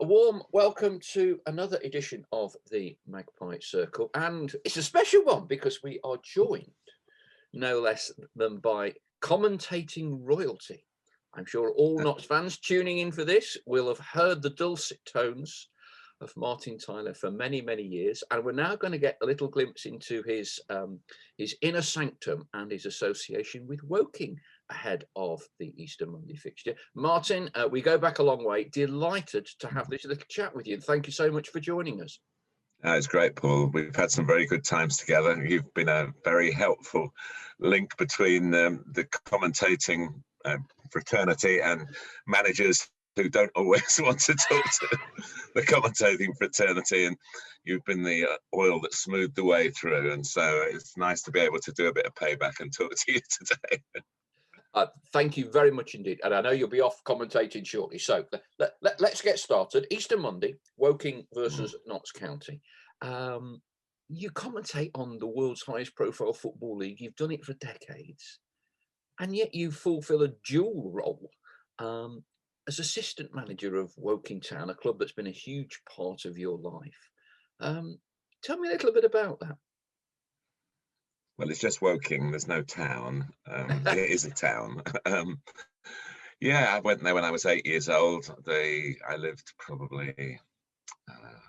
A warm welcome to another edition of the Magpie Circle, and it's a special one because we are joined no less than by commentating royalty. I'm sure all Notts fans tuning in for this will have heard the dulcet tones of Martin Tyler for many, many years, and we're now going to get a little glimpse into his inner sanctum and his association with Woking ahead of the Easter Monday fixture. Martin, we go back a long way. Delighted to have this little chat with you. Thank you so much for joining us. It's great, Paul. We've had some very good times together. You've been a very helpful link between the commentating fraternity and managers who don't always want to talk to the commentating fraternity, and you've been the oil that smoothed the way through. And so it's nice to be able to do a bit of payback and talk to you today. Thank you very much indeed. And I know you'll be off commentating shortly. So let's get started. Easter Monday, Woking versus Notts County. You commentate on the world's highest profile football league. You've done it for decades. And yet you fulfill a dual role as assistant manager of Woking Town, a club that's been a huge part of your life. Tell me a little bit about that. Well, it's just Woking. There's no town. It is a town. Yeah, I went there when I was 8 years old. I lived probably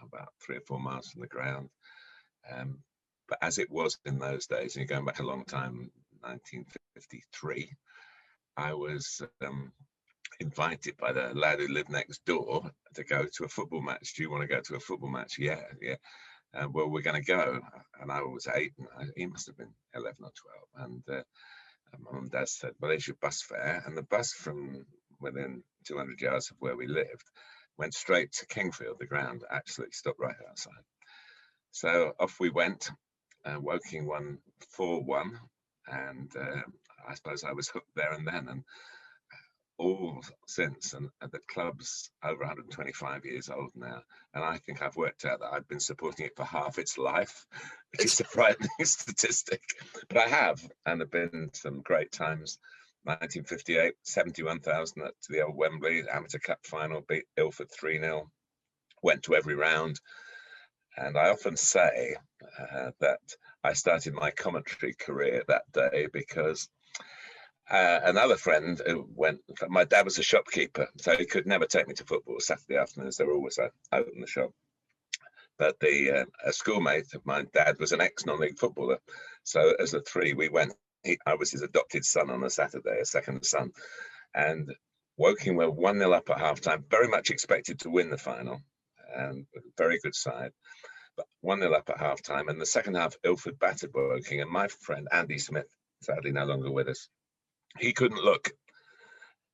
about 3 or 4 miles from the ground. But as it was in those days, and you're going back a long time, 1953, I was invited by the lad who lived next door to go to a football match. Do you want to go to a football match? Yeah. Well, we're going to go. And I was 8, and he must have been 11 or 12. And my mum and dad said, well, there's your bus fare. And the bus from within 200 yards of where we lived went straight to Kingfield. The ground actually stopped right outside. So off we went. Woking won 4-1. And I suppose I was hooked there and then. And all since, and the club's over 125 years old now, and I think I've worked out that I've been supporting it for half its life, which is a frightening statistic, but I have, and there have been some great times. 1958, 71,000 to the old Wembley Amateur Cup final, beat Ilford 3-0, went to every round, and I often say that I started my commentary career that day because another friend who went, my dad was a shopkeeper, so he could never take me to football. Saturday afternoons, they were always open the shop. But a schoolmate of my dad was an ex-non-league footballer. So as a three, we went. I was his adopted son on a Saturday, a second son. And Woking were 1-0 up at half-time, very much expected to win the final. And very good side. But 1-0 up at half-time. And the second half, Ilford battered Woking. And my friend, Andy Smith, sadly no longer with us, he couldn't look.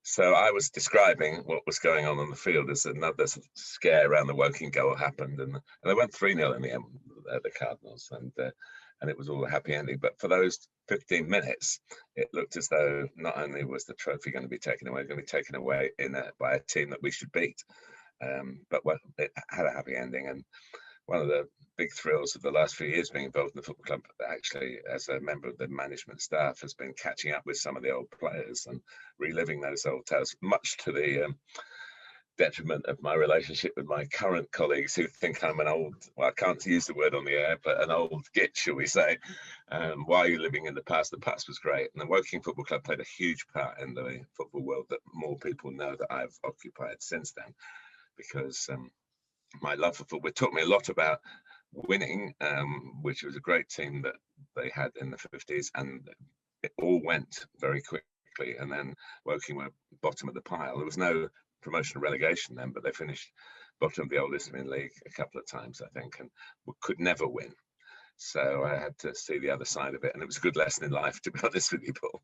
So I was describing what was going on the field as another scare around the Woking goal happened. And they went 3-0 in the end, the Cardinals, and it was all a happy ending. But for those 15 minutes, it looked as though not only was the trophy going to be taken away, by a team that we should beat. But it had a happy ending. And one of the big thrills of the last few years being involved in the football club, actually, as a member of the management staff, has been catching up with some of the old players and reliving those old tales, much to the detriment of my relationship with my current colleagues who think I'm an old, well, I can't use the word on the air, but an old git, shall we say. Why are you living in the past? The past was great. And the Woking Football Club played a huge part in the football world that more people know that I've occupied since then, because my love for football taught me a lot about winning, which was a great team that they had in the 50s, and it all went very quickly. And then Woking were bottom of the pile. There was no promotion or relegation then, but they finished bottom of the old Isthmian League a couple of times, I think, and could never win. So I had to see the other side of it, and it was a good lesson in life, to be honest with you, Paul.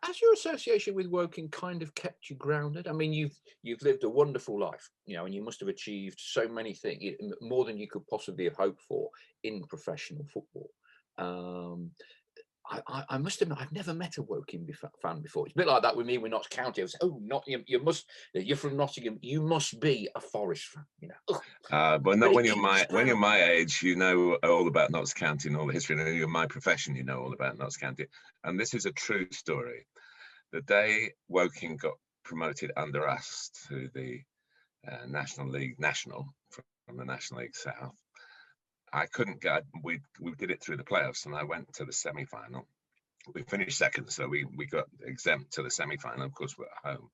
Has your association with Woking kind of kept you grounded? I mean, you've lived a wonderful life, and you must have achieved so many things, more than you could possibly have hoped for in professional football. I must admit, I've never met a Woking fan before. It's a bit like that with me with Notts County. I was, Nottingham, you're from Nottingham, you must be a Forest fan, But not when you're my age, you know all about Notts County and all the history. And when you're my profession, you know all about Notts County. And this is a true story. The day Woking got promoted under us to the National League National from the National League South. I couldn't get. We did it through the playoffs, and I went to the semi-final. We finished second, so we got exempt to the semi-final. Of course, we're at home.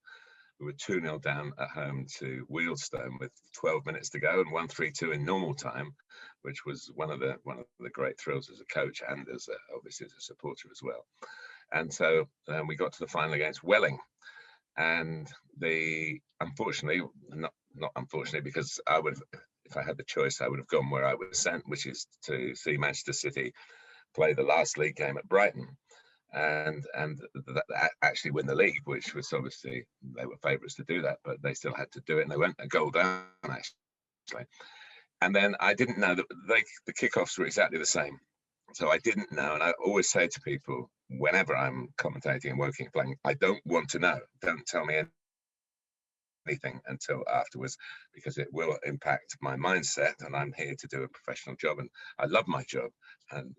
We were 2-0 down at home to Wealdstone with 12 minutes to go, and won 3-2 in normal time, which was one of the great thrills as a coach and as obviously as a supporter as well. And so we got to the final against Welling, and unfortunately, not unfortunately, because I would, if I had the choice, I would have gone where I was sent, which is to see Manchester City play the last league game at Brighton, and actually win the league, which was obviously, they were favourites to do that, but they still had to do it, and they went a goal down actually. And then I didn't know that the kickoffs were exactly the same, so I didn't know. And I always say to people whenever I'm commentating and Woking playing, I don't want to know. Don't tell me anything until afterwards, because it will impact my mindset, and I'm here to do a professional job, and I love my job. And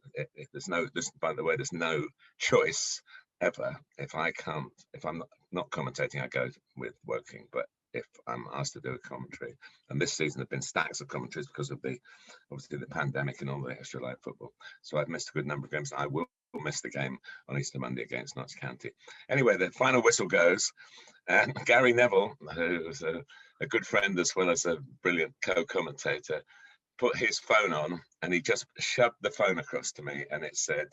by the way, there's no choice ever. If I'm not commentating, I go with Woking. But if I'm asked to do a commentary, and this season have been stacks of commentaries because of obviously the pandemic and all the extra live football, so I've missed a good number of games. I will miss the game on Easter Monday against Notts County. Anyway, the final whistle goes, and Gary Neville, who's a good friend as well as a brilliant co-commentator, put his phone on, and he just shoved the phone across to me, and it said,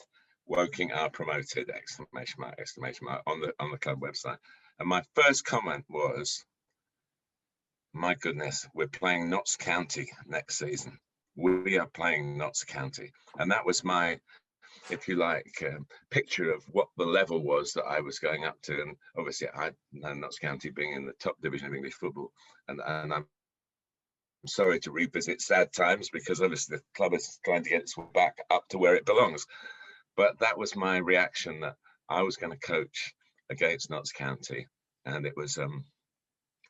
"Woking are promoted!" Exclamation mark, exclamation mark, on the club website. And my first comment was, "My goodness, we're playing Notts County next season. We are playing Notts County," and that was my, if you like, picture of what the level was that I was going up to. And obviously, I know Notts County being in the top division of English football, and I'm sorry to revisit sad times, because obviously the club is trying to get its back up to where it belongs. But that was my reaction, that I was going to coach against Notts County, and it was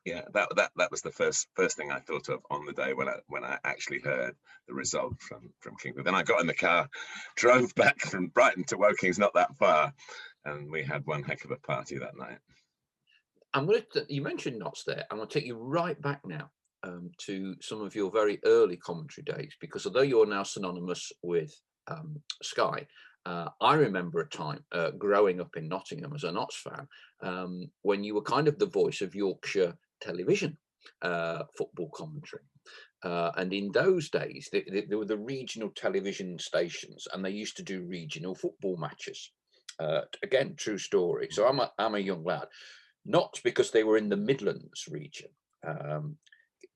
that was the first thing I thought of on the day when I actually heard the result from Kingwood. Then I got in the car, drove back from Brighton to Woking, it's not that far, and we had one heck of a party that night. You mentioned Notts there. I'm going to take you right back now to some of your very early commentary days, because although you're now synonymous with Sky, I remember a time growing up in Nottingham as a Notts fan, when you were kind of the voice of Yorkshire television football commentary. And in those days, there were the regional television stations, and they used to do regional football matches. Again, true story. So I'm a young lad, not because they were in the Midlands region.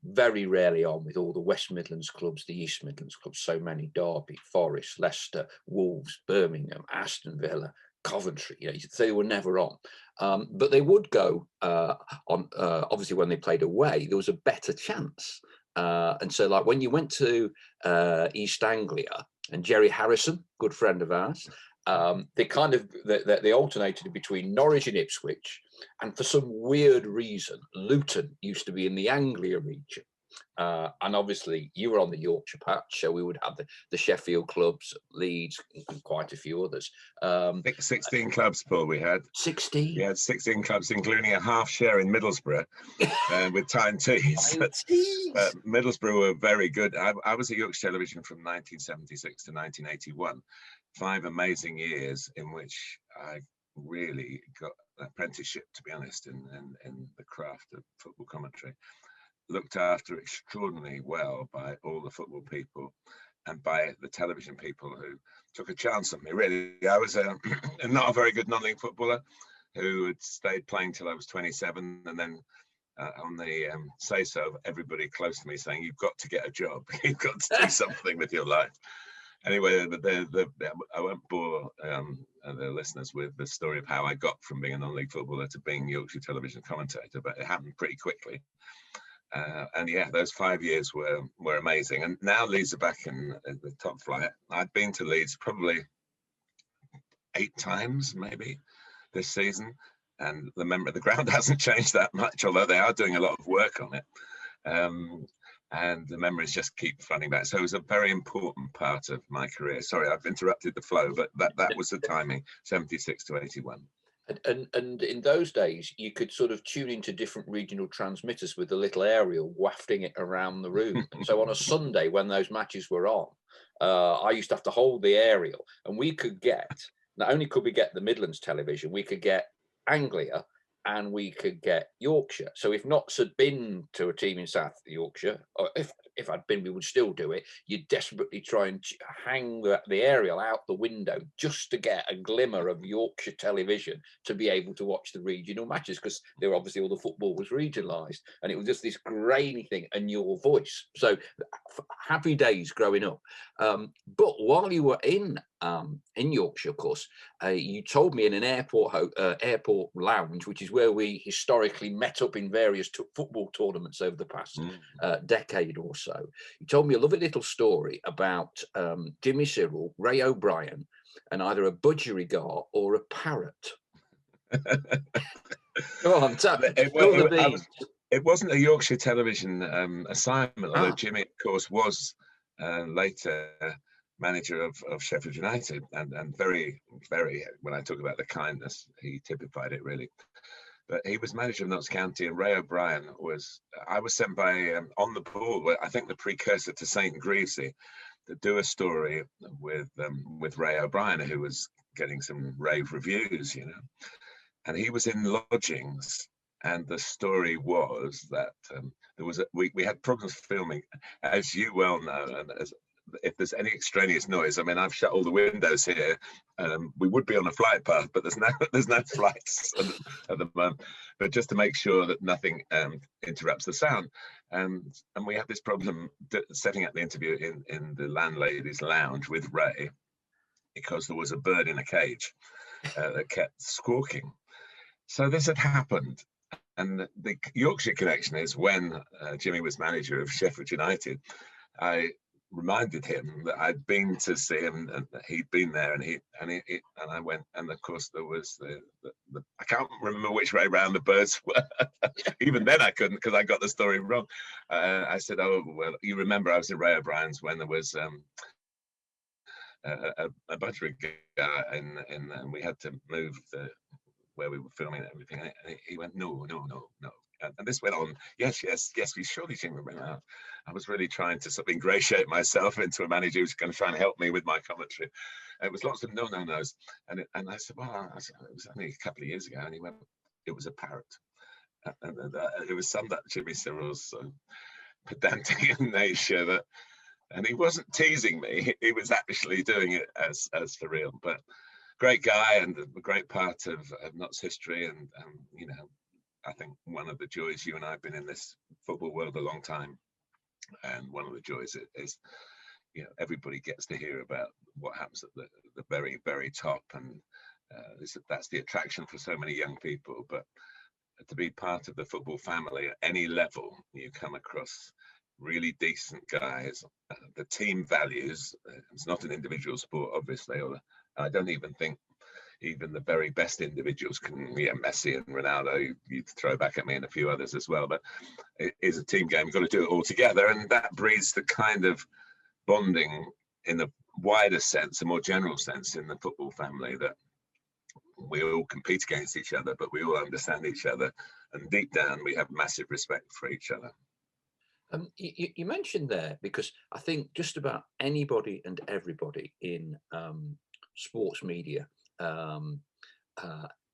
Very rarely on with all the West Midlands clubs, the East Midlands clubs, so many: Derby, Forest, Leicester, Wolves, Birmingham, Aston Villa, Coventry. So they were never on. But they would go on, obviously when they played away, there was a better chance. And so like when you went to East Anglia, and Jerry Harrison, good friend of ours, they alternated between Norwich and Ipswich, and for some weird reason, Luton used to be in the Anglia region. And obviously you were on the Yorkshire patch, so we would have the Sheffield clubs, Leeds, and quite a few others. 16 clubs, Paul, we had. 16? We had 16 clubs, including a half share in Middlesbrough with Tyne Tees. Middlesbrough were very good. I was at Yorkshire Television from 1976 to 1981. 5 amazing years in which I really got an apprenticeship, to be honest, in the craft of football commentary. Looked after extraordinarily well by all the football people and by the television people who took a chance on me, really. I was not a very good non-league footballer who had stayed playing till I was 27, and then on the say-so of everybody close to me saying, "You've got to get a job, you've got to do something with your life." Anyway, I won't bore the listeners with the story of how I got from being a non-league footballer to being Yorkshire television commentator, but it happened pretty quickly. And yeah, those 5 years were amazing. And now Leeds are back in the top flight. I've been to Leeds probably 8 times, maybe, this season. And the ground hasn't changed that much, although they are doing a lot of work on it. And the memories just keep flooding back. So it was a very important part of my career. Sorry, I've interrupted the flow, but that was the timing, 76 to 81. And in those days, you could sort of tune into different regional transmitters with a little aerial wafting it around the room. And so on a Sunday when those matches were on, I used to have to hold the aerial, and we could get, not only could we get the Midlands television, we could get Anglia and we could get Yorkshire. So if Notts had been to a team in South Yorkshire, or if I'd been, we would still do it. You'd desperately try and hang the aerial out the window just to get a glimmer of Yorkshire television to be able to watch the regional matches, because they were obviously all the football was regionalised, and it was just this grainy thing and your voice. So happy days growing up. But while you were in Yorkshire, of course, you told me in an airport lounge, which is where we historically met up in various football tournaments over the past decade or so. You told me a lovely little story about Jimmy Sirrel, Ray O'Brien, and either a budgerigar or a parrot. Go on, it wasn't a Yorkshire television assignment, although Jimmy, of course, was later manager of Sheffield United, and very, very, when I talk about the kindness, he typified it really. But he was manager of Notts County, and Ray O'Brien I was sent by On the Ball, I think the precursor to St. Greavesy, to do a story with Ray O'Brien, who was getting some rave reviews, you know. And he was in lodgings, and the story was that we had problems filming, as you well know, and if there's any extraneous noise, I mean, I've shut all the windows here. We would be on a flight path, but there's no flights at the moment. But just to make sure that nothing interrupts the sound, and we had this problem setting up the interview in the landlady's lounge with Ray, because there was a bird in a cage that kept squawking. So this had happened. And the Yorkshire connection is when Jimmy was manager of Sheffield United, I reminded him that I'd been to see him, and he'd been there, and I went, and of course there was the I can't remember which way round the birds were. Even then I couldn't, because I got the story wrong. I said, "Oh well, you remember I was at Ray O'Brien's when there was a budgerigar, and we had to move where we were filming and everything." And he went, no. And this went on, yes, we surely Jimmy remember. I was really trying to sort of ingratiate myself into a manager who's going to try and help me with my commentary. And it was lots of no-nos. And I said, well, it was only a couple of years ago. And he went, it was a parrot. And it was some that Jimmy Sirrel's pedantic in nature, and he wasn't teasing me. He was actually doing it as for real. But great guy, and a great part of Notts history, and you know, I think one of the joys, you and I have been in this football world a long time, and one of the joys is, you know, everybody gets to hear about what happens at the very, very top, and that's the attraction for so many young people. But to be part of the football family at any level, you come across really decent guys. The team values, it's not an individual sport, obviously, or I don't even think even the very best individuals can, Messi and Ronaldo, you throw back at me, and a few others as well, but it is a team game. You've got to do it all together, and that breeds the kind of bonding in a wider sense, a more general sense in the football family, that we all compete against each other, but we all understand each other, and deep down we have massive respect for each other. You mentioned there, because I think just about anybody and everybody in sports media,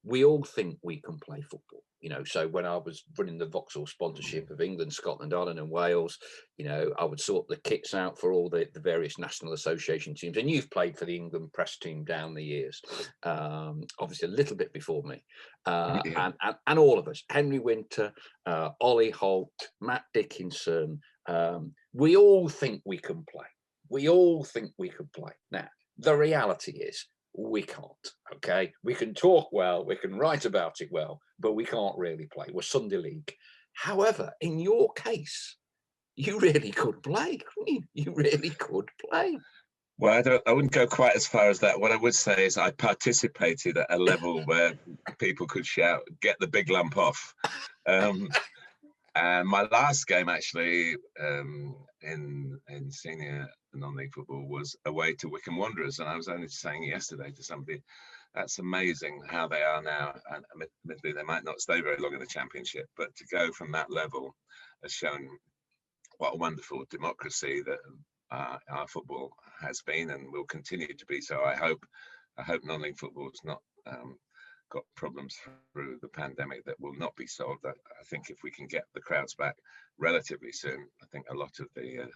we all think we can play football, you know. So when I was running the Vauxhall sponsorship of England, Scotland, Ireland and Wales, you know, I would sort the kits out for all the various national association teams, and you've played for the England press team down the years, obviously a little bit before me, and all of us, Henry Winter, Ollie Holt, Matt Dickinson, we all think we can play. We all think we can play. Now, the reality is, we can't. Okay, we can talk well, we can write about it well, but we can't really play. We're Sunday league. However, in your case, you really could play, couldn't you? You really could play. Well, I wouldn't go quite as far as that. What I would say is I participated at a level where people could shout, "Get the big lump off." And my last game, actually, in senior non-league football, was away to Wycombe Wanderers, and I was only saying yesterday to somebody, that's amazing how they are now. And admittedly, they might not stay very long in the Championship, but to go from that level has shown what a wonderful democracy that our football has been and will continue to be. So I hope non-league football has not got problems through the pandemic that will not be solved. I think if we can get the crowds back relatively soon, I think a lot of the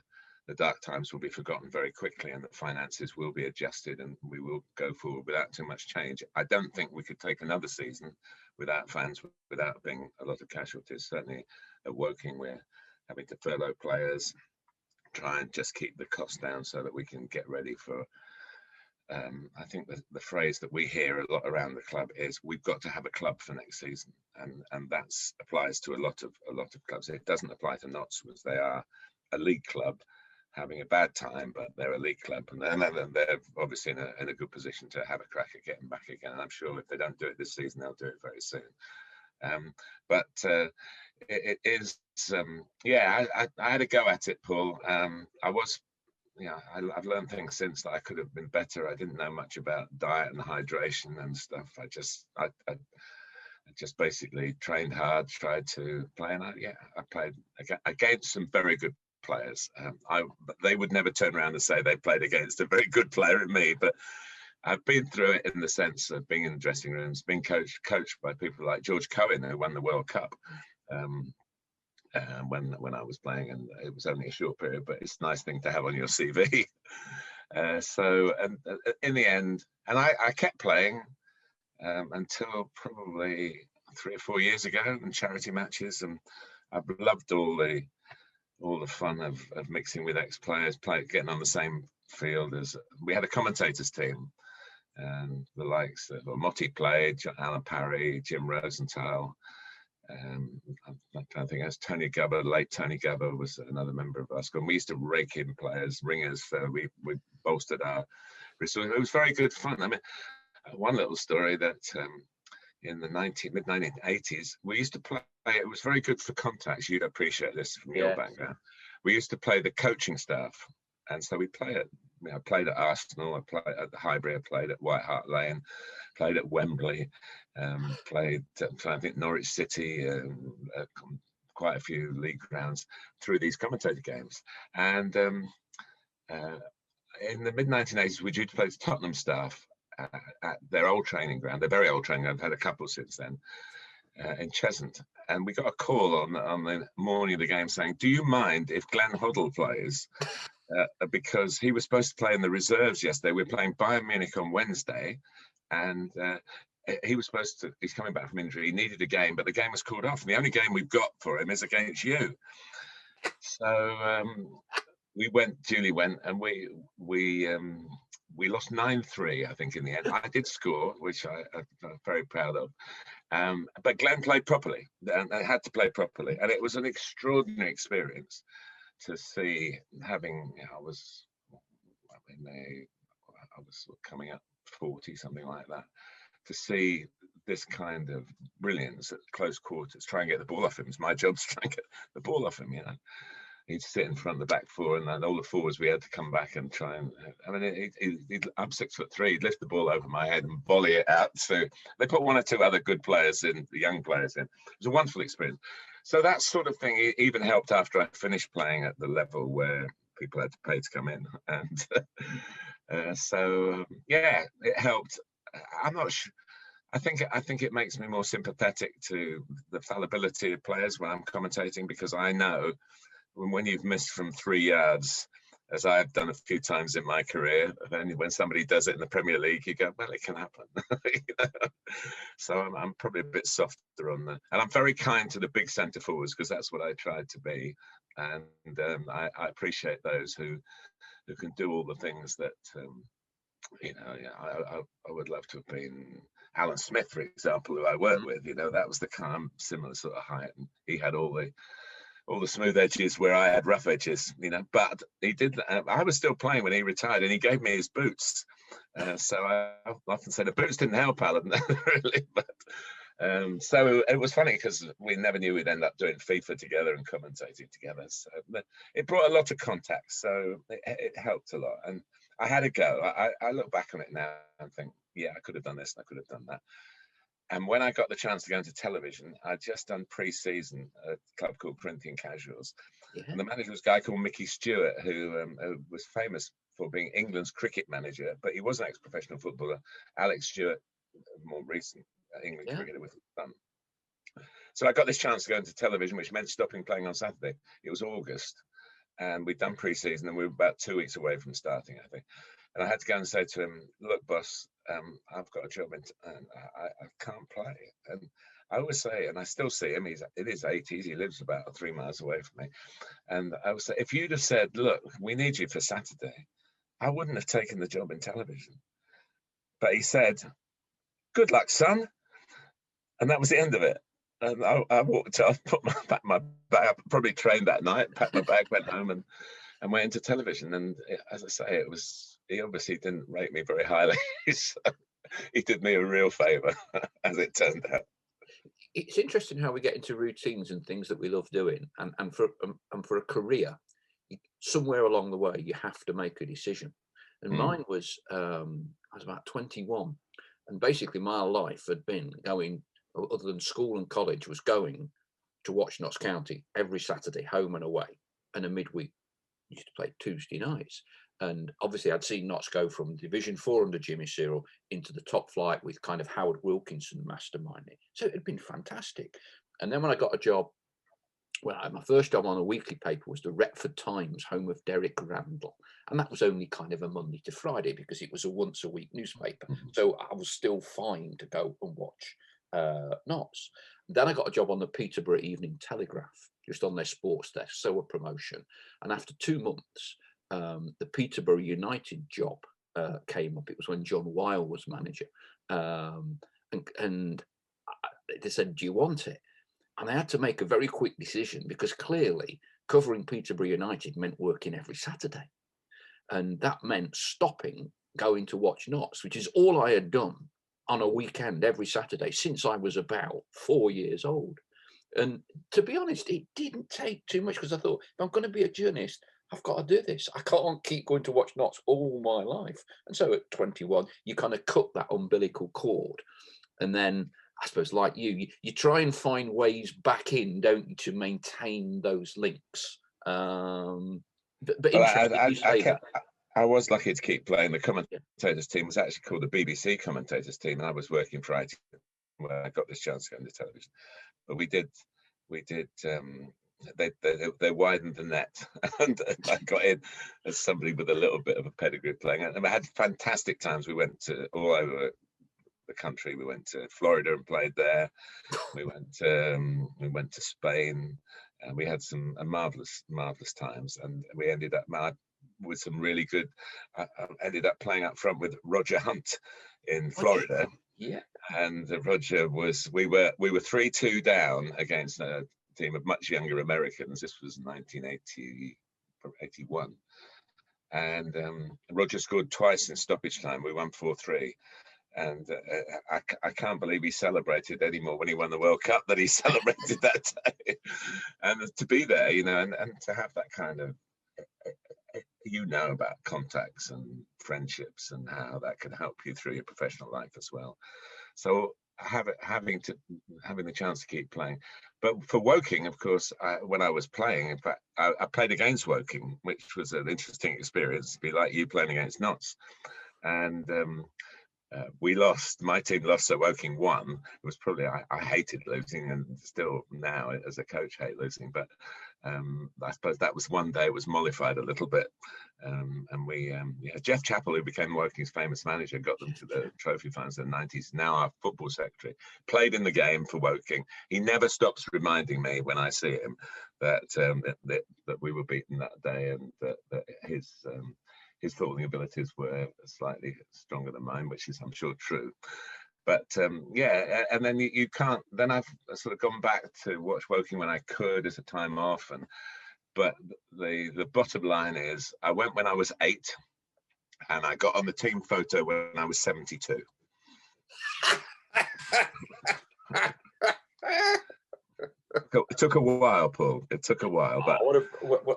dark times will be forgotten very quickly, and the finances will be adjusted, and we will go forward without too much change. I don't think we could take another season without fans, without being a lot of casualties. Certainly at Woking, we're having to furlough players, try and just keep the cost down so that we can get ready for I think the phrase that we hear a lot around the club is we've got to have a club for next season, and that applies to a lot of clubs. It doesn't apply to Notts, as they are a league club having a bad time, but they're a league club, and they're obviously in a good position to have a crack at getting back again. And I'm sure if they don't do it this season, they'll do it very soon. But it is, yeah. I had a go at it, Paul. I was. Yeah, I've learned things since that I could have been better. I didn't know much about diet and hydration and stuff. I just basically trained hard, tried to play, and I played against some very good players. They would never turn around and say they played against a very good player in me, but I've been through it in the sense of being in the dressing rooms, being coached by people like George Cohen, who won the World Cup. When I was playing, and it was only a short period, but it's a nice thing to have on your CV. So in the end, and I kept playing until probably 3 or 4 years ago in charity matches, and I've loved all the fun of mixing with ex-players, getting on the same field as we had a commentators team, and the likes of Motti played, Alan Parry, Jim Rosenthal. I'm trying to think, as Tony Gubber, late Tony Gubber was another member of our school. And we used to rake in players, ringers. We bolstered our resources. It was very good fun. I mean, one little story that in the mid-1980s, we used to play. It was very good for contacts. You'd appreciate this from your background. We used to play the coaching staff, and so we play at. I played at Arsenal. I played at the Highbury. I played at White Hart Lane. Played at Wembley. Played I think Norwich City. Quite a few league grounds through these commentator games. And in the mid-1980s, we were due to play the Tottenham staff at their old training ground. Their very old training ground. I've had a couple since then. In Cheshunt, and we got a call on the morning of the game saying, "Do you mind if Glenn Hoddle plays?" Because he was supposed to play in the reserves yesterday. We're playing Bayern Munich on Wednesday, and he was supposed to. He's coming back from injury. He needed a game, but the game was called off. And the only game we've got for him is against you. So we duly went, and we lost 9-3, I think, in the end. I did score, which I'm very proud of. But Glenn played properly, and I had to play properly. And it was an extraordinary experience to see, having, I was coming up 40, something like that, to see this kind of brilliance at close quarters, try and get the ball off him. It's my job to try and get the ball off him, He'd sit in front of the back four, and then all the forwards, we had to come back and try and. I mean, I'm 6'3". He'd lift the ball over my head and volley it out. So they put 1 or 2 other good players in, the young players in. It was a wonderful experience. So that sort of thing even helped after I finished playing at the level where people had to pay to come in, and so yeah, it helped. I'm not sure. I think it makes me more sympathetic to the fallibility of players when I'm commentating, because I know. When you've missed from 3 yards, as I've done a few times in my career, then when somebody does it in the Premier League, you go, well, it can happen. So I'm probably a bit softer on that. And I'm very kind to the big centre forwards, because that's what I tried to be. And I appreciate those who can do all the things that, I would love to have been. Alan Smith, for example, who I worked with, that was the calm, similar sort of height. And he had all the smooth edges where I had rough edges, but he did. I was still playing when he retired, and he gave me his boots. So I often say the boots didn't help Alan, really. But so it was funny, because we never knew we'd end up doing FIFA together and commentating together. So it brought a lot of contacts. So it helped a lot. And I had a go. I look back on it now and think, yeah, I could have done this and I could have done that. And when I got the chance to go into television, I'd just done pre-season at a club called Corinthian Casuals. Yeah. And the manager was a guy called Mickey Stewart, who was famous for being England's cricket manager, but he was an ex-professional footballer. Alex Stewart, more recent England cricketer with fun. So I got this chance to go into television, which meant stopping playing on Saturday. It was August, and we'd done pre-season, and we were about 2 weeks away from starting, I think. And I had to go and say to him, look, boss, I've got a job and I can't play. And I always say, and I still see him, he's in his 80s, he lives about 3 miles away from me. And I would say, if you'd have said, look, we need you for Saturday, I wouldn't have taken the job in television. But he said, good luck, son. And that was the end of it. And I walked off, put my bag, I probably trained that night, packed my bag, went home and went into television. And as I say, he obviously didn't rate me very highly. So he did me a real favour, as it turned out. It's interesting how we get into routines and things that we love doing, and for a career, somewhere along the way you have to make a decision. And mine was, I was about 21, and basically my life had been going, other than school and college, was going to watch Notts County every Saturday, home and away, and a midweek used to play Tuesday nights. And obviously I'd seen Notts go from Division 4 under Jimmy Sirrel into the top flight with kind of Howard Wilkinson masterminding. So it had been fantastic. And then when I got a job, well, my first job on a weekly paper was the Retford Times, home of Derek Randall. And that was only kind of a Monday to Friday because it was a once a week newspaper. So I was still fine to go and watch Notts. Then I got a job on the Peterborough Evening Telegraph, just on their sports desk, so a promotion. And after 2 months, the Peterborough United job came up. It was when John Weil was manager. And they said, do you want it? And I had to make a very quick decision because clearly covering Peterborough United meant working every Saturday. And that meant stopping going to watch Notts, which is all I had done on a weekend every Saturday since I was about 4 years old. And to be honest, it didn't take too much because I thought, if I'm going to be a journalist, I've got to do this. I can't keep going to watch Notts all my life. And so at 21, you kind of cut that umbilical cord. And then I suppose like you try and find ways back in, don't you, to maintain those links. But interesting you say that. I was lucky to keep playing. The commentators team was actually called the BBC commentators team, and I was working for ITV where I got this chance to go into television. But they widened the net, and I got in as somebody with a little bit of a pedigree playing. And I had fantastic times. We went to all over the country. We went to Florida and played there. We went to Spain, and we had some marvelous times. And we ended up with some really good. I ended up playing up front with Roger Hunt in Florida. Yeah. And Roger was. We were 3-2 down against a team of much younger Americans. This was 1981, and Roger scored twice in stoppage time. We won 4-3. And I can't believe he celebrated anymore when he won the World Cup that he celebrated that day. And to be there, and to have that kind of, about contacts and friendships and how that can help you through your professional life as well. So having the chance to keep playing. But for Woking, of course, when I was playing, in fact, I played against Woking, which was an interesting experience, to be like you playing against Notts. And we lost. My team lost, so Woking won. It was probably I hated losing, and still now as a coach hate losing. But I suppose that was one day it was mollified a little bit. And we, Jeff Chappell, who became Woking's famous manager, got them to the trophy finals in the 90s. Now our football secretary, played in the game for Woking. He never stops reminding me when I see him that we were beaten that day, and that his footballing abilities were slightly stronger than mine, which is, I'm sure, true. But and then you can't. Then I've sort of gone back to watch Woking when I could as a time off, but the bottom line is, I went when I was 8, and I got on the team photo when I was 72. It took a while, Paul. It took a while, but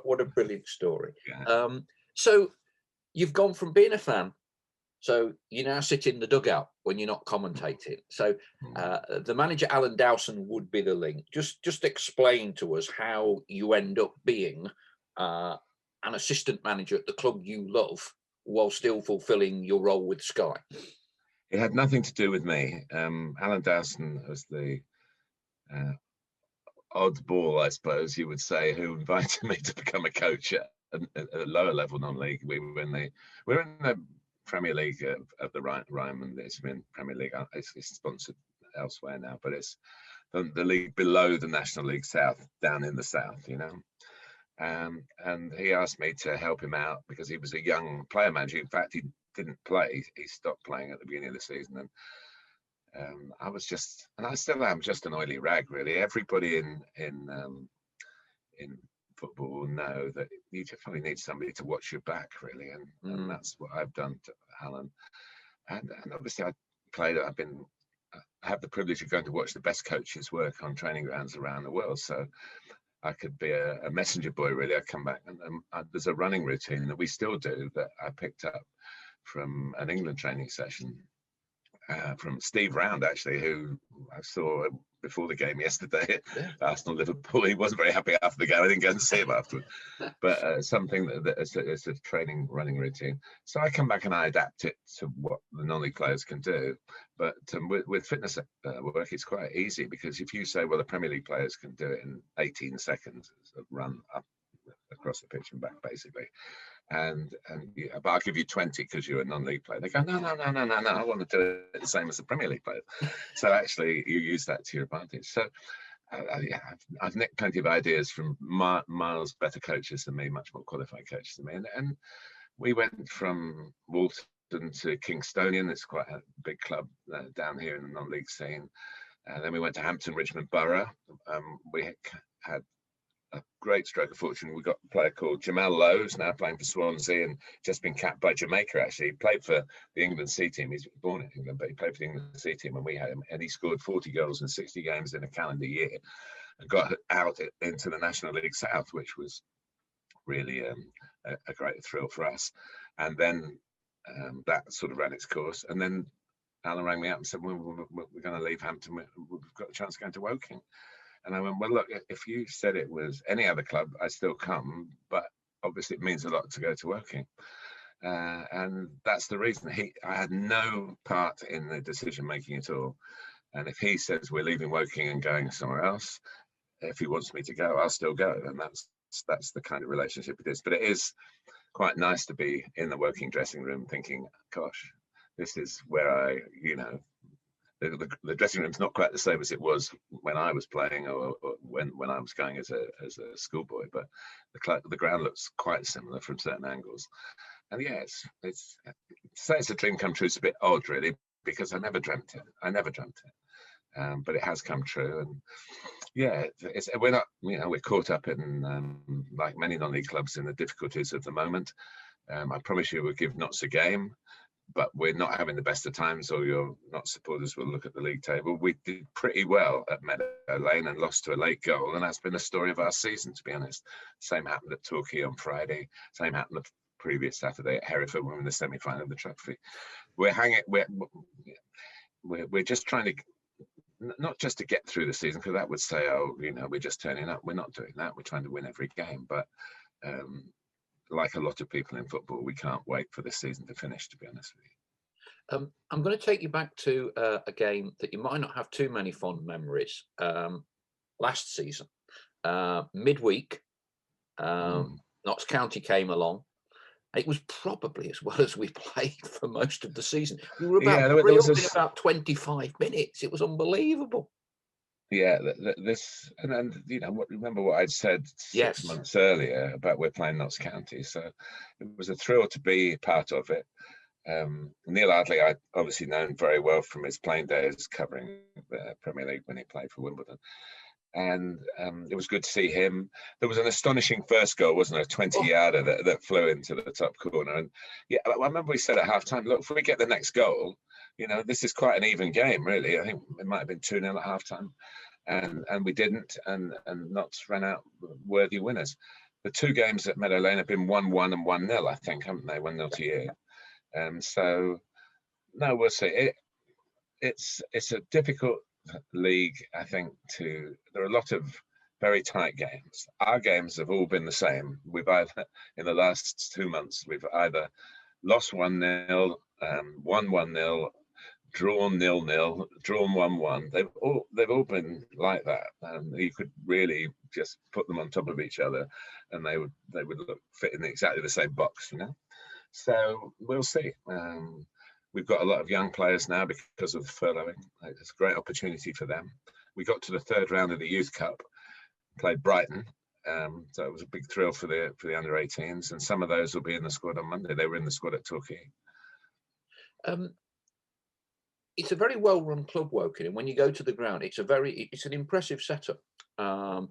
what a brilliant story. Yeah. So you've gone from being a fan, so you now sit in the dugout when you're not commentating. So the manager, Alan Dowson, would be the link. Just explain to us how you end up being an assistant manager at the club you love while still fulfilling your role with Sky. It had nothing to do with me. Alan Dowson was the oddball, I suppose you would say, who invited me to become a coach at a lower level non-league. We were in the Premier League of the Ryman. It's been Premier League. It's sponsored elsewhere now, but it's the league below the National League South, down in the south, you know. And he asked me to help him out because he was a young player manager. In fact, he didn't play. He stopped playing at the beginning of the season, and I was just, and I still am, just an oily rag, really. Everybody in football will know that you just probably need somebody to watch your back, really, and that's what I've done to Alan. And obviously, I have the privilege of going to watch the best coaches work on training grounds around the world. So I could be a messenger boy, really. I come back and there's a running routine that we still do that I picked up from an England training session from Steve Round, actually, who I saw before the game yesterday at Arsenal Liverpool. He wasn't very happy after the game. I didn't go and see him afterwards, but something that is a training running routine. So I come back and I adapt it to what the non-league players can do. But with fitness work, it's quite easy, because if you say, well, the Premier League players can do it in 18 seconds, run up across the pitch and back, basically. And yeah, but I'll give you 20 because you're a non-league player. They go, no, I want to do it the same as the Premier League player. So actually, you use that to your advantage. So yeah, I've nicked plenty of ideas from miles better coaches than me, much more qualified coaches than me. And we went from Walton to Kingstonian. It's quite a big club down here in the non-league scene. And then we went to Hampton Richmond Borough. We had a great stroke of fortune. We got a player called Jamal Lowe, who's now playing for Swansea and just been capped by Jamaica, actually. He played for the England C team. He's born in England, but he played for the England C team when we had him, and he scored 40 goals in 60 games in a calendar year and got out into the National League South, which was really a great thrill for us. And then that sort of ran its course. And then Alan rang me up and said, we're going to leave Hampton. We've got a chance of going to Woking. And I went, well, look, if you said it was any other club, I'd still come, but obviously it means a lot to go to Woking. And that's the reason. I had no part in the decision-making at all. And if he says we're leaving Woking and going somewhere else, if he wants me to go, I'll still go. And that's the kind of relationship it is. But it is quite nice to be in the Woking dressing room thinking, gosh, this is where the dressing room's not quite the same as it was when I was playing or when I was going as a schoolboy, but the ground looks quite similar from certain angles. And yeah, it's say it's a dream come true. It's a bit odd, really, because I never dreamt it. But it has come true. And yeah, we're not, we're caught up in like many non-league clubs in the difficulties of the moment. I promise you, we'll give Notts a game. But we're not having the best of times, or your Notts supporters will look at the league table. We did pretty well at Meadow Lane and lost to a late goal, and that's been the story of our season, to be honest. Same happened at Torquay on Friday. Same happened the previous Saturday at Hereford when we were in the semi-final of the trophy. We're just trying to, not just to get through the season, because that would say, oh, we're just turning up. We're not doing that. We're trying to win every game, but like a lot of people in football, we can't wait for this season to finish, to be honest with you. I'm going to take you back to a game that you might not have too many fond memories. Last season, midweek, Notts County came along. It was probably as well as we played for most of the season. We were about in about 25 minutes. It was unbelievable. Yeah, and remember what I'd said 6 months earlier about we're playing Notts County, so it was a thrill to be part of it. Neil Ardley, I obviously known very well from his playing days covering the Premier League when he played for Wimbledon, and it was good to see him. There was an astonishing first goal, wasn't there? A 20-yarder that flew into the top corner, and yeah, I remember we said at half-time, look, if we get the next goal, this is quite an even game, really. I think it might have been 2-0 at half-time. And we didn't, and Notts ran out worthy winners. the two games at Meadow Lane have been 1-1 and 1-0, I think, haven't they? 1-0 to you. So no, we'll see. It's a difficult league, I think. There are a lot of very tight games. Our games have all been the same. We've either, in the last 2 months, we've either lost 1-0, won 1-0, drawn 0-0, drawn 1-1. They've all been like that. You could really just put them on top of each other, and they would fit in exactly the same box, you know. So we'll see. We've got a lot of young players now because of the furloughing. It's a great opportunity for them. We got to the third round of the Youth Cup, played Brighton. So it was a big thrill for the under 18s, and some of those will be in the squad on Monday. They were in the squad at Torquay. It's a very well-run club, Woking, and when you go to the ground, it's an impressive setup. And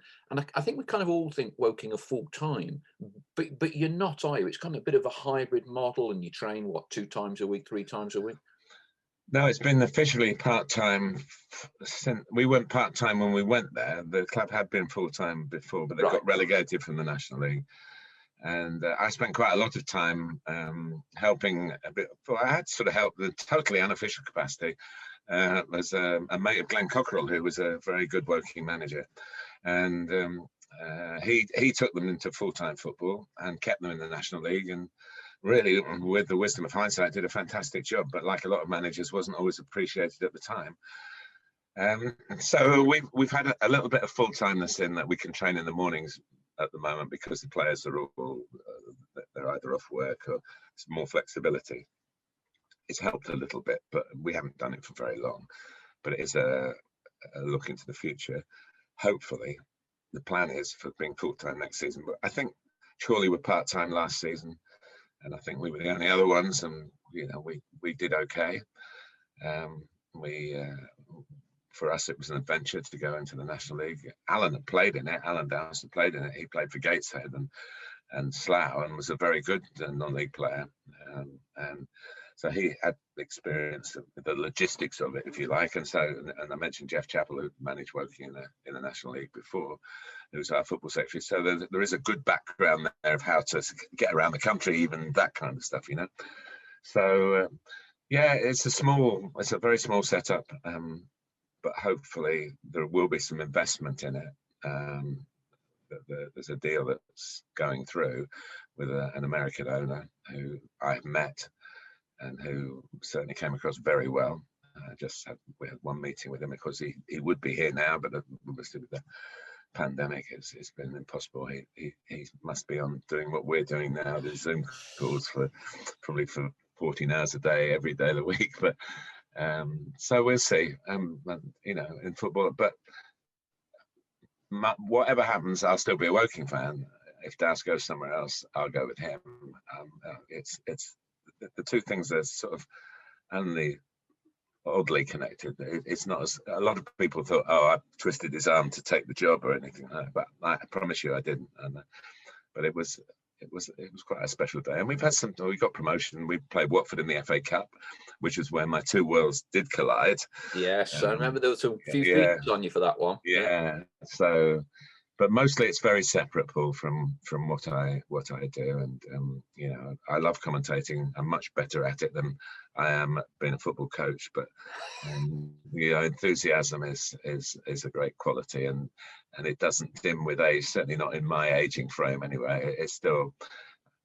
I think we kind of all think Woking are full-time, but you're not, are you? It's kind of a bit of a hybrid model, and you train, what, 2 times a week, 3 times a week? No, it's been officially part-time since we went part-time when we went there. The club had been full-time before, but they got relegated from the National League. And I spent quite a lot of time helping a bit. Well, I had sort of helped the totally unofficial capacity. Was a mate of Glenn Cockerell, who was a very good Woking manager, and he took them into full-time football and kept them in the National League. And really, with the wisdom of hindsight, did a fantastic job. But like a lot of managers, wasn't always appreciated at the time. So we've had a little bit of full-timeness in that we can train in the mornings at the moment because the players are all they're either off work or it's more flexibility. It's helped a little bit, but we haven't done it for very long. But it is a look into the future. Hopefully, the plan is for being full-time next season. But I think Chorley were part-time last season, and I think we were the only other ones, and you know we did okay. For us, it was an adventure to go into the National League. Alan had played in it. Alan Downs had played in it. He played for Gateshead and Slough and was a very good non-league player. And so he had experience of the logistics of it, if you like. And I mentioned Jeff Chappell, who managed Woking in the National League before, who was our football secretary. So there is a good background there of how to get around the country, even that kind of stuff, you know. So yeah, it's a very small setup. But hopefully there will be some investment in it. There's a deal that's going through with an American owner who I've met and who certainly came across very well. We had one meeting with him because he would be here now, but obviously with the pandemic, it's been impossible. He must be on doing what we're doing now, the Zoom calls probably for 14 hours a day, every day of the week. But so we'll see, you know, in football. But whatever happens, I'll still be a Woking fan. If Das goes somewhere else, I'll go with him. It's the two things are sort of only oddly connected. It's not as a lot of people thought. Oh, I twisted his arm to take the job or anything like that. But I promise you, I didn't. But it was quite a special day, and we got promotion. We played Watford in the FA Cup, which is where my two worlds did collide. Yes, I remember there was a few features on you for that one. Yeah. So, but mostly it's very separate, Paul, from what I do, and you know, I love commentating. I'm much better at it than I am at being a football coach. But you know, enthusiasm is a great quality, and it doesn't dim with age. Certainly not in my aging frame, anyway. It's still,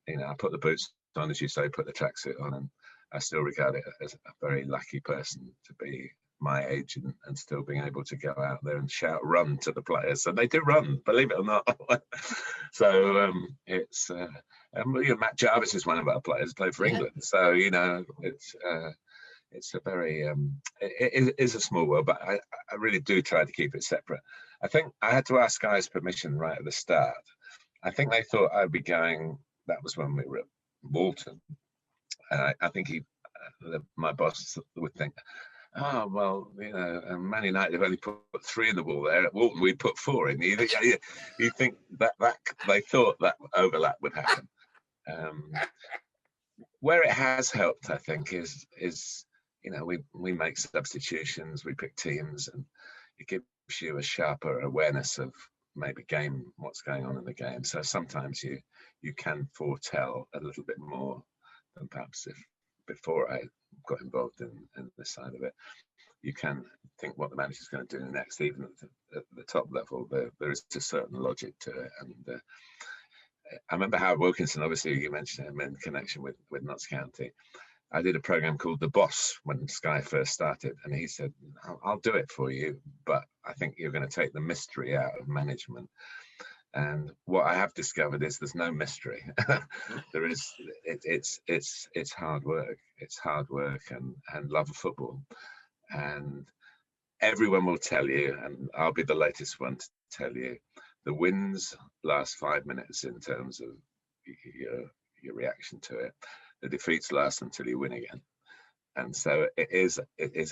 you know, I put the boots on, as you say, put the tracksuit on, and I still regard it as a very lucky person to be my age and still being able to go out there and shout "run" to the players, and they do run, believe it or not. So it's you know, Matt Jarvis is one of our players, played for England. So you know, it's a very it is a small world, but I really do try to keep it separate. I think I had to ask guys permission right at the start. I think they thought I'd be going. That was when we were at Walton, and I think my boss would think, oh, well, you know, Man United have only put 3 in the wall there. At Walton, we put 4 in. You think that they thought that overlap would happen. Where it has helped, I think, is you know, we make substitutions, we pick teams, and it gives you a sharper awareness of maybe game what's going on in the game. So sometimes you can foretell a little bit more than perhaps if before I got involved in this side of it. You can think what the manager's going to do next, even at the top level. There is a certain logic to it. And I remember Howard Wilkinson, obviously you mentioned him in connection with Notts County. I did a program called The Boss when Sky first started, and he said, I'll do it for you, but I think you're going to take the mystery out of management. And what I have discovered is there's no mystery. There is, it's hard work. It's hard work and love of football. And everyone will tell you, and I'll be the latest one to tell you, the wins last 5 minutes in terms of your reaction to it. The defeats last until you win again. And so it is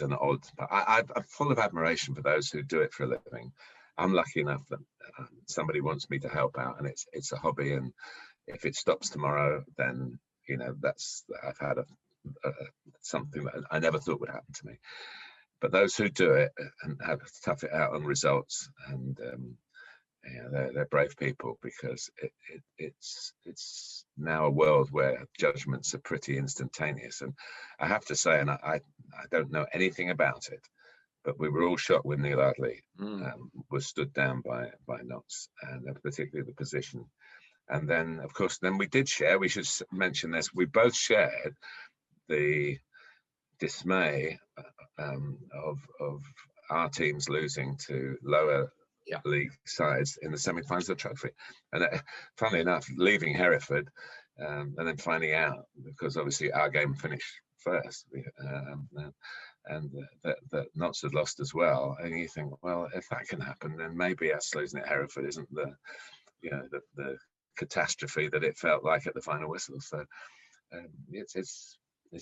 an odd, but I'm full of admiration for those who do it for a living. I'm lucky enough that somebody wants me to help out, and it's a hobby. And if it stops tomorrow, then I've had something that I never thought would happen to me. But those who do it and have to tough it out on results, and they're brave people, because it's now a world where judgments are pretty instantaneous. And I have to say, and I don't know anything about it, but we were all shocked when Neil Ardley was stood down by Notts, and particularly the position. And then, of course, we did share. We should mention this. We both shared the dismay of our teams losing to lower league sides in the semi-finals of the trophy. And funnily enough, leaving Hereford and then finding out, because obviously our game finished first, and that Notts had lost as well. And you think, well, if that can happen, then maybe us losing at Hereford isn't the catastrophe that it felt like at the final whistle. So it's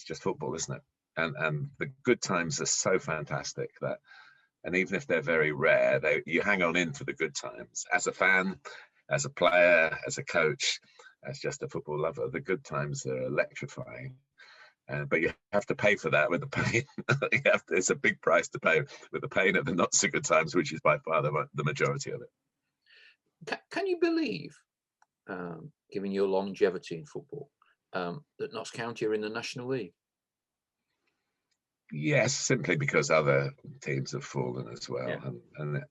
just football, isn't it? And the good times are so fantastic that, and even if they're very rare, you hang on in for the good times. As a fan, as a player, as a coach, as just a football lover, the good times are electrifying. But you have to pay for that with the pain. It's a big price to pay with the pain of the not so good times, which is by far the majority of it. Can you believe, given your longevity in football, that Notts County are in the National League? Yes, simply because other teams have fallen as well. Yeah. And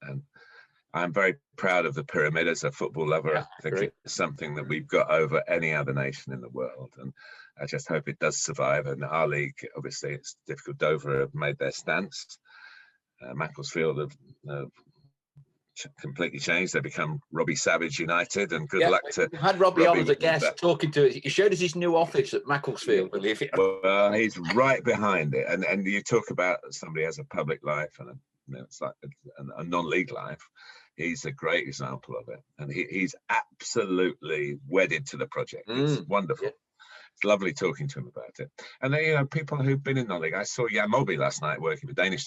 I'm very proud of the pyramid as a football lover. Yeah, I think it's something that we've got over any other nation in the world. And I just hope it does survive. And our league, obviously, it's difficult. Dover have made their stance. Macclesfield have completely changed. They become Robbie Savage United, and good luck to. We had Robbie on as a guest talking to it. He showed us his new office at Macclesfield. Yeah. Well, he's right behind it. And you talk about somebody has a public life and it's like a non-league life. He's a great example of it, and he's absolutely wedded to the project. It's wonderful. Yeah. It's lovely talking to him about it. And then, people who've been in non-league. I saw Jan Molby last night working for Danish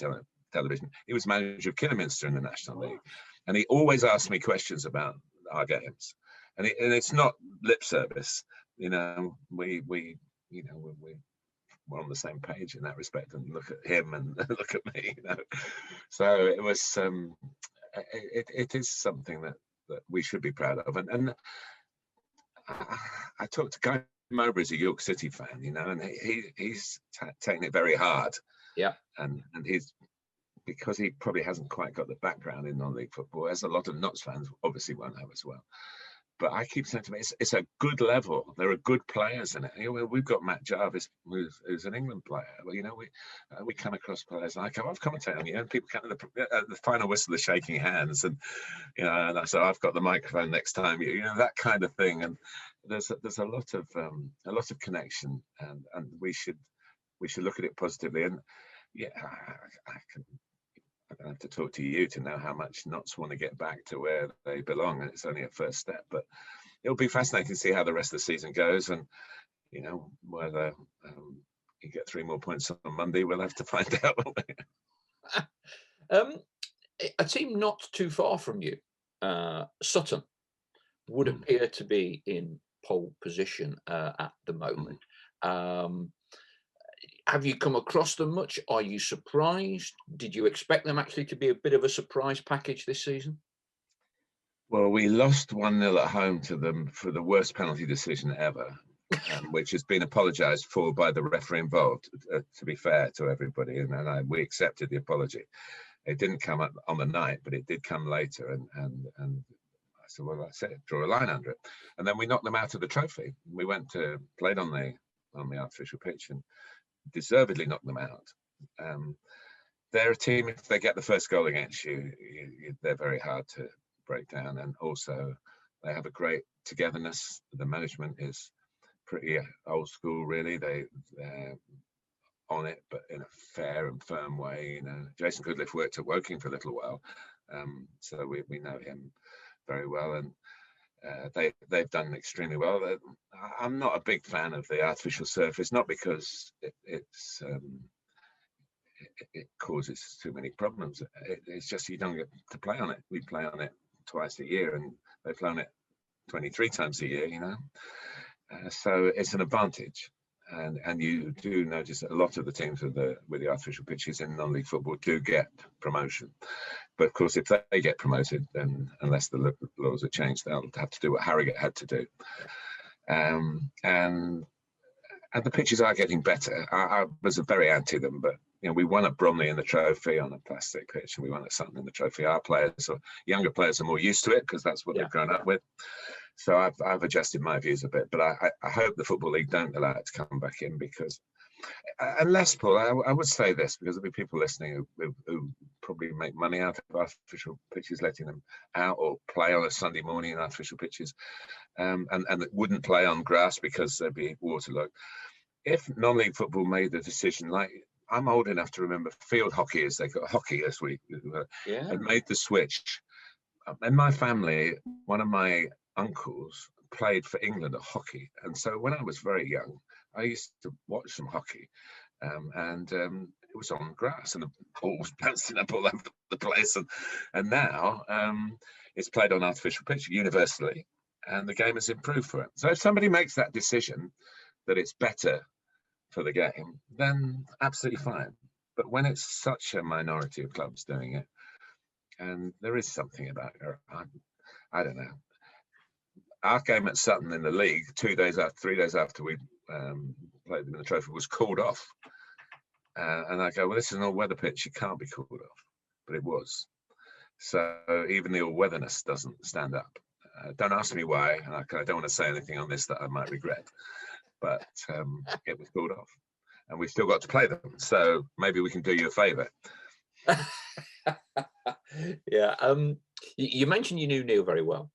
television. He was manager of Kidderminster in the National League, and he always asked me questions about our games. And it's not lip service. We're on the same page in that respect. And look at him and look at me. So it was. It is something that we should be proud of. And I talked to Guy Mowbray, as a York City fan, and he's taking it very hard. Yeah. And he's, because he probably hasn't quite got the background in non-league football, as a lot of Notts fans obviously won't have as well. But I keep saying to me, it's a good level. There are good players in it. We've got Matt Jarvis, who's an England player. We come across players like, I've commentated on you, and people come at the final whistle, they're shaking hands, and and I said, I've got the microphone next time. That kind of thing. And there's a lot of connection, and we should look at it positively. And I don't have to talk to you to know how much Notts want to get back to where they belong, and it's only a first step. But it'll be fascinating to see how the rest of the season goes, and whether you get 3 more points on Monday, we'll have to find out. A team not too far from you, Sutton, would appear to be in pole position at the moment. Have you come across them much? Are you surprised? Did you expect them actually to be a bit of a surprise package this season? Well, we lost 1-0 at home to them for the worst penalty decision ever, which has been apologised for by the referee involved, to be fair to everybody, and we accepted the apology. It didn't come up on the night, but it did come later, and I said, well, that's it, draw a line under it. And then we knocked them out of the trophy. We played on the artificial pitch and deservedly knocked them out. They're a team, if they get the first goal against you, they're very hard to break down, and also they have a great togetherness. The management is pretty old school, really. They're on it, but in a fair and firm way. Jason Goodliff worked at Woking for a little while, so we know him very well, and they've done extremely well. I'm not a big fan of the artificial surface, not because it causes too many problems. It's just you don't get to play on it. We play on it twice a year, and they play on it 23 times a year. So it's an advantage. And you do notice that a lot of the teams with the artificial pitches in non-league football do get promotion. But of course, if they get promoted, then unless the laws are changed, they'll have to do what Harrogate had to do. And the pitches are getting better. I was very anti them, but we won at Bromley in the trophy on a plastic pitch, and we won at Sutton in the trophy. Our players, or younger players, are more used to it because that's what they've grown up with. So I've adjusted my views a bit, but I hope the Football League don't allow it to come back in, because unless, Paul, I would say this, because there'll be people listening who probably make money out of artificial pitches, letting them out, or play on a Sunday morning in artificial pitches, and wouldn't play on grass because they'd be waterlogged. If non-league football made the decision, like I'm old enough to remember field hockey, as they got hockey this week, and made the switch. In my family, one of my uncles played for England at hockey, and so when I was very young, I used to watch some hockey, and it was on grass, and the ball was bouncing up all over the place, and now it's played on artificial pitch universally, and the game has improved for it. So if somebody makes that decision that it's better for the game, then absolutely fine. But when it's such a minority of clubs doing it, and there is something about it, I don't know. Our game at Sutton in the league, 3 days after we played them in the trophy, was called off. And I go, well, this is an all-weather pitch. It can't be called off. But it was. So even the all-weatherness doesn't stand up. Don't ask me why. I don't want to say anything on this that I might regret. But it was called off. And we've still got to play them. So maybe we can do you a favour. Yeah. You mentioned you knew Neil very well.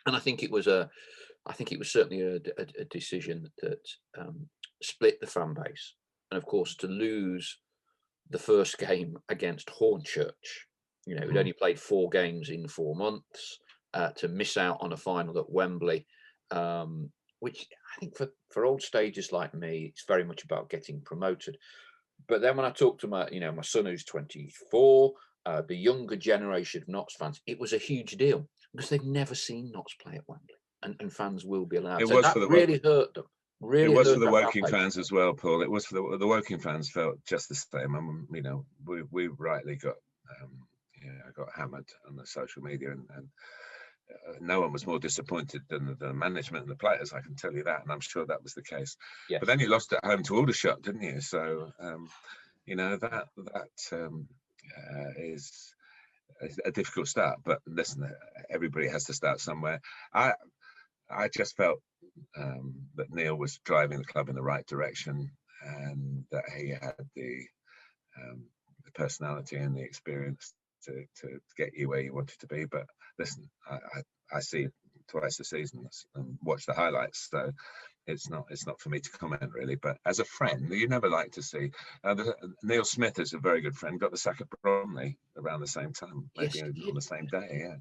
And I think it was certainly a decision that split the fan base, and of course to lose the first game against Hornchurch, who'd only played 4 games in 4 months, to miss out on a final at Wembley, which I think for old stagers like me, it's very much about getting promoted. But then when I talk to my son who's 24, the younger generation of Notts fans, it was a huge deal, because they've never seen Notts play at Wembley, and fans will be allowed. So that really hurt them. It was for the Woking fans as well, Paul. It was for the Woking fans, felt just the same. And we rightly got got hammered on the social media, and no one was more disappointed than the management and the players. I can tell you that, and I'm sure that was the case. Yes. But then you lost at home to Aldershot, didn't you? So that is a difficult start. But listen, everybody has to start somewhere. I just felt that Neil was driving the club in the right direction, and that he had the personality and the experience to get you where you wanted to be. But listen, I see twice a season and watch the highlights, so it's not for me to comment really. But as a friend, you never like to see. Neil Smith is a very good friend. Got the sack at Bromley around the same time, maybe on the same day. Yeah,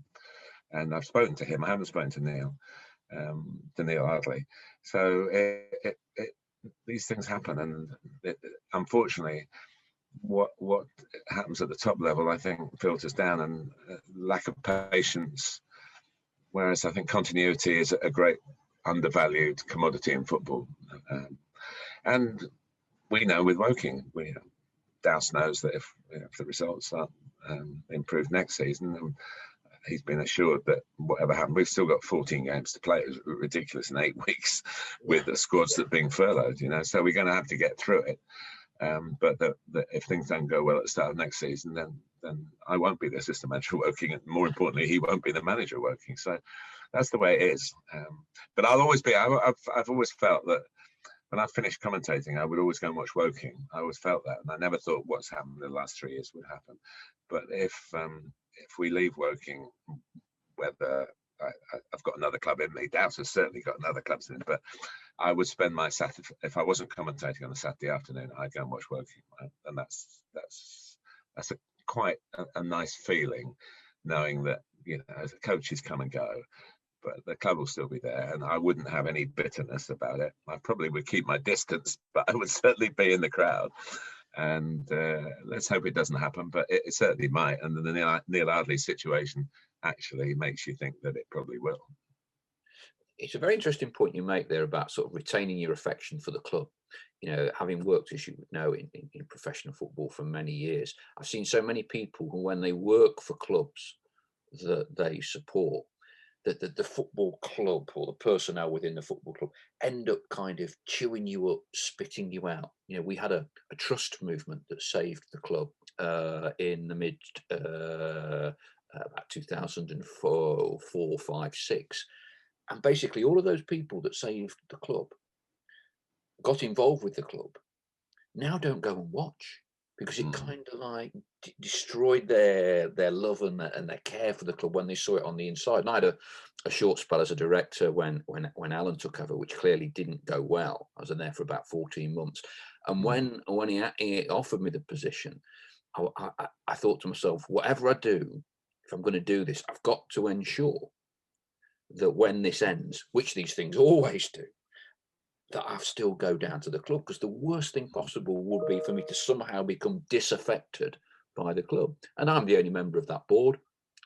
and I've spoken to him. I haven't spoken to Neil Ardley. So these things happen, and unfortunately, what happens at the top level, I think, filters down, and lack of patience. Whereas I think continuity is a great undervalued commodity in football, and we know with Woking, Douse knows that if the results are improved next season, he's been assured that whatever happened, we've still got 14 games to play. It was ridiculous in 8 weeks with the squads that are being furloughed, you know. So we're going to have to get through it. But if things don't go well at the start of next season, then I won't be the assistant manager of Woking, and more importantly, he won't be the manager of Woking. So that's the way it is. But I'll always be. I've always felt that when I finished commentating, I would always go and watch Woking. I always felt that, and I never thought what's happened in the last 3 years would happen. But if we leave Woking, whether I've got another club in me, Doubts has certainly got another club in it, but I would spend my Saturday, if I wasn't commentating on a Saturday afternoon, I'd go and watch Woking, and that's quite a nice feeling, knowing that, you know, as coaches come and go, but the club will still be there, and I wouldn't have any bitterness about it. I probably would keep my distance, but I would certainly be in the crowd. And let's hope it doesn't happen, but it certainly might. And the Neil Ardley situation actually makes you think that it probably will. It's a very interesting point you make there about sort of retaining your affection for the club. You know, having worked, as you know, in professional football for many years, I've seen so many people who, when they work for clubs that they support, that the football club or the personnel within the football club end up kind of chewing you up, spitting you out. You know, we had a trust movement that saved the club in the mid about 2004, 5, 6. And basically all of those people that saved the club, got involved with the club, now don't go and watch, because it kind of like destroyed their love and their care for the club when they saw it on the inside. And I had a short spell as a director when Alan took over, which clearly didn't go well. I was in there for about 14 months. And when he offered me the position, I thought to myself, whatever I do, if I'm going to do this, I've got to ensure that when this ends, which these things always do, that I still go down to the club, because the worst thing possible would be for me to somehow become disaffected by the club. And I'm the only member of that board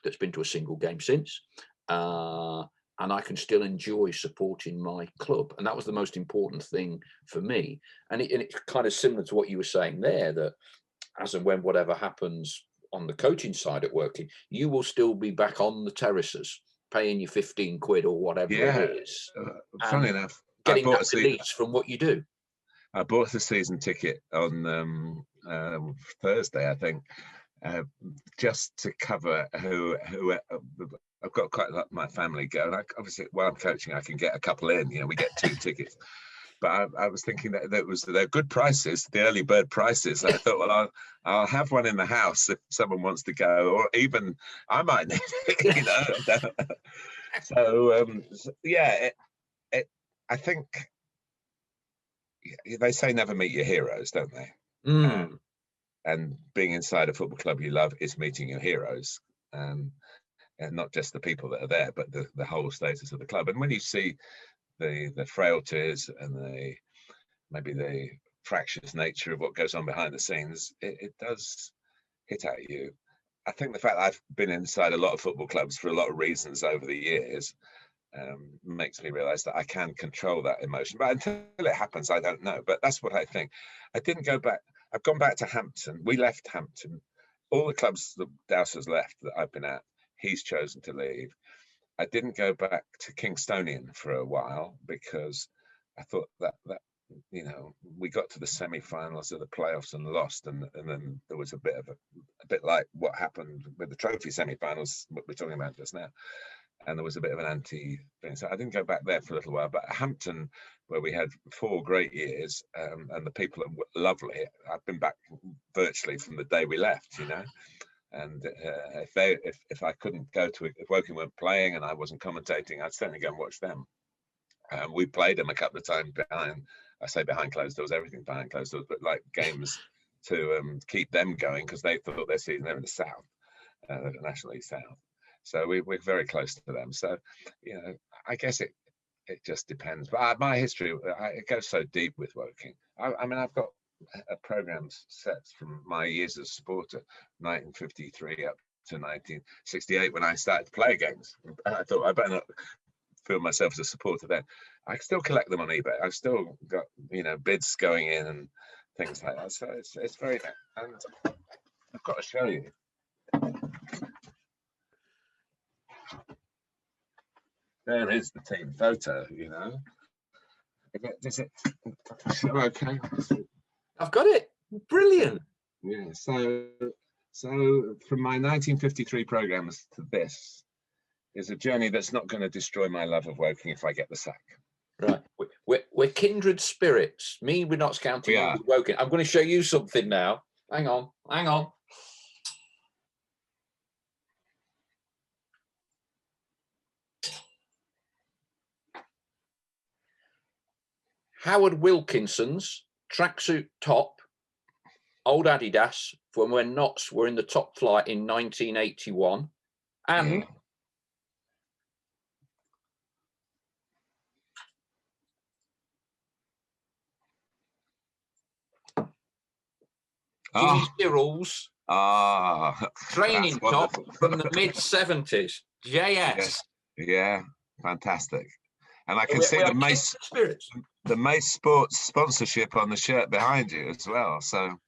that's been to a single game since, and I can still enjoy supporting my club. And that was the most important thing for me. And it's kind of similar to what you were saying there, that as and when whatever happens on the coaching side at Woking, you will still be back on the terraces, paying you 15 quid or whatever it is. Funny enough, getting that release from what you do. I bought the season ticket on Thursday, I think, just to cover who I've got quite a lot of my family go. And obviously, while I'm coaching, I can get a couple in. You know, we get 2 tickets. But I was thinking that they're good prices, the early bird prices. I thought, well, I'll have one in the house if someone wants to go, or even I might need it, you know. So yeah, I think they say never meet your heroes, don't they? And being inside a football club you love is meeting your heroes, and not just the people that are there, but the whole status of the club. And when you see the frailties and maybe the fractious nature of what goes on behind the scenes, it does hit at you. I think the fact that I've been inside a lot of football clubs for a lot of reasons over the years makes me realize that I can control that emotion. But until it happens, I don't know. But that's what I think. I didn't go back. I've gone back to Hampton. We left Hampton. All the clubs that Douse has left that I've been at, he's chosen to leave. I didn't go back to Kingstonian for a while because I thought that you know, we got to the semi-finals of the playoffs and lost, and then there was a bit like what happened with the trophy semi-finals, what we're talking about just now, and there was a bit of an anti thing. So I didn't go back there for a little while. But Hampton, where we had 4 great years, and the people are lovely. I've been back virtually from the day we left, you know. And if I couldn't go to it, if Woking weren't playing and I wasn't commentating, I'd certainly go and watch them. We played them a couple of times behind closed doors, everything behind closed doors, but like games to keep them going, because they thought their season, they're in the south, the National League South. So we're very close to them. So, you know, I guess it just depends. But my history, it goes so deep with Woking. I mean, I've got a program set from my years as a supporter, 1953 up to 1968, when I started to play games. I thought I better not feel myself as a supporter then. I still collect them on eBay. I've still got, you know, bids going in and things like that. So it's very, and I've got to show you. There is the team photo, you know. Is it okay? I've got it. Brilliant. Yeah. So from my 1953 programs to this is a journey that's not going to destroy my love of Woking if I get the sack. Right. We're kindred spirits. Me, we're not County. We are. Woking. I'm going to show you something now. Hang on. Hang on. Howard Wilkinson's tracksuit top, old Adidas, from when Notts were in the top flight in 1981. And Jimmy Sirrel's training top from the mid-70s. JS. Yeah, fantastic. And I can see the Mace Sports sponsorship on the shirt behind you as well. So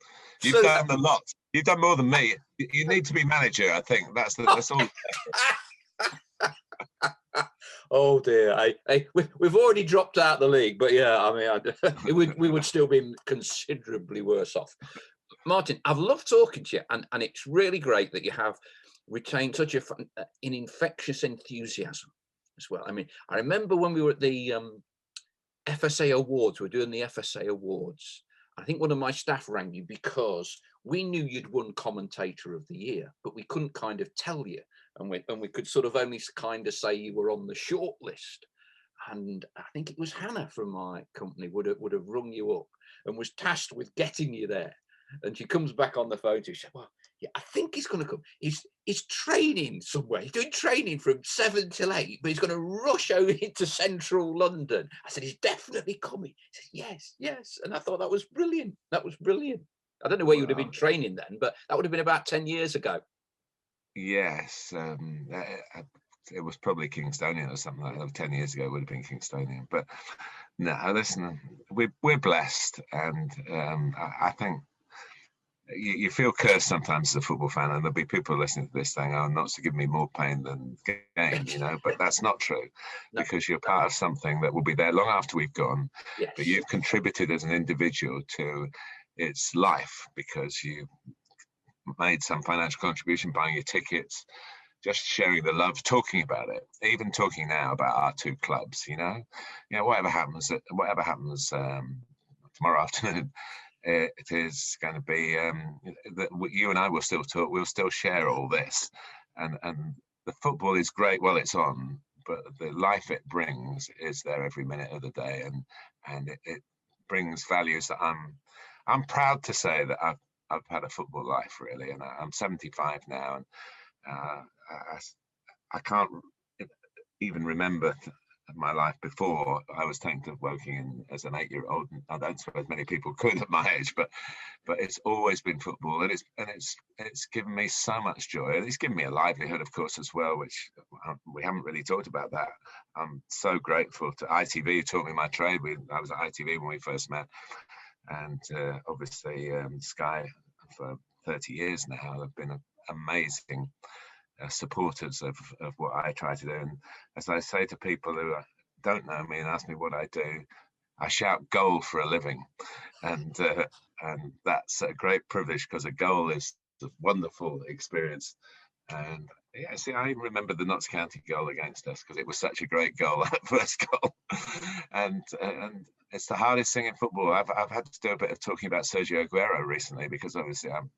you've done a lot. You've done more than me. You need to be manager, I think. That's all. Oh dear! We've already dropped out the league, but yeah, I mean, we would still be considerably worse off. Martin, I've loved talking to you, and it's really great that you have retained such an infectious enthusiasm as well. I mean, I remember when we were at the FSA Awards, we were doing the FSA Awards. I think one of my staff rang you because we knew you'd won Commentator of the Year, but we couldn't kind of tell you. And we could sort of only kind of say you were on the short list. And I think it was Hannah from my company would have rung you up and was tasked with getting you there. And she comes back on the phone to you. She said, well, yeah, I think he's going to come. He's training somewhere. He's doing training from 7 till 8, but he's going to rush over into central London. I said, he's definitely coming. He said, yes, yes. And I thought that was brilliant. That was brilliant. I don't know where you would have been training then, but that would have been about 10 years ago. Yes. It was probably Kingstonian or something like that. 10 years ago, it would have been Kingstonian. But no, listen, we're blessed. And I think you feel cursed sometimes as a football fan, and there'll be people listening to this saying, oh, not to give me more pain than gain, you know, but that's not true. No. Because you're part of something that will be there long after we've gone. Yes. But you've contributed as an individual to its life because you made some financial contribution, buying your tickets, just sharing the love, talking about it, even talking now about our two clubs, you know, whatever happens tomorrow afternoon, it is going to be that you and I will still talk. We'll still share all this, and the football is great while it's on, but the life it brings is there every minute of the day, and it brings values that I'm proud to say that I've had a football life really, and I'm 75 now, and I can't even remember my life before I was taken to Woking as an 8-year-old. I don't suppose many people could at my age, but it's always been football, and it's given me so much joy, and it's given me a livelihood, of course, as well, which we haven't really talked about that. I'm so grateful to ITV, who taught me my trade. I was at ITV when we first met, and obviously Sky for 30 years now have been amazing supporters of what I try to do. And as I say to people who don't know me and ask me what I do, I shout goal for a living, and that's a great privilege because a goal is a wonderful experience. And yeah, see, I remember the Notts County goal against us because it was such a great goal, that first goal. And it's the hardest thing in football. I've had to do a bit of talking about Sergio Aguero recently because obviously I'm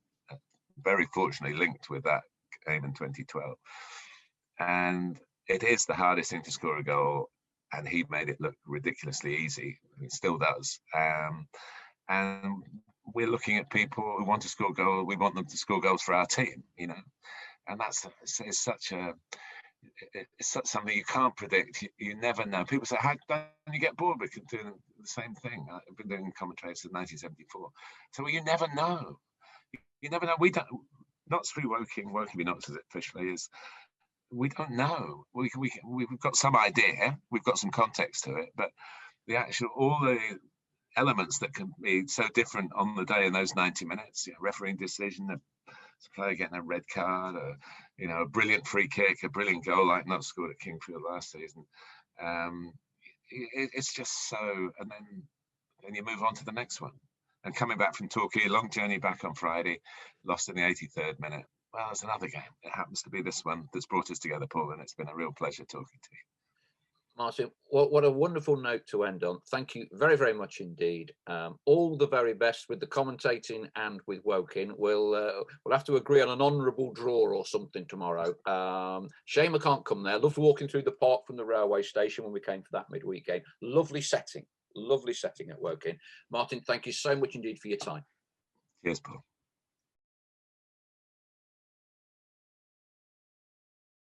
very fortunately linked with that game in 2012, and it is the hardest thing to score a goal, and he made it look ridiculously easy. It still does, and we're looking at people who want to score goals. We want them to score goals for our team, you know, and it's such something you can't predict. You never know. People say, how don't you get bored with doing the same thing? I've been doing commentary since 1974. So you never know. You never know. We don't. Not through Woking be Notts as it officially is. We don't know. We've got some idea. We've got some context to it, but all the elements that can be so different on the day in those 90 minutes, refereeing decision, a player getting a red card, a brilliant free kick, a brilliant goal like not scored at Kingfield last season. It's just so, and then you move on to the next one. And coming back from Torquay, long journey back on Friday, lost in the 83rd minute. Well, it's another game. It happens to be this one that's brought us together, Paul, and it's been a real pleasure talking to you. Martin, what a wonderful note to end on. Thank you very, very much indeed. All the very best with the commentating and with Woking. We'll have to agree on an honourable draw or something tomorrow. Shame I can't come there. Loved walking through the park from the railway station when we came for that midweek game. Lovely setting at Woking. Martin, thank you so much indeed for your time. Cheers, Paul.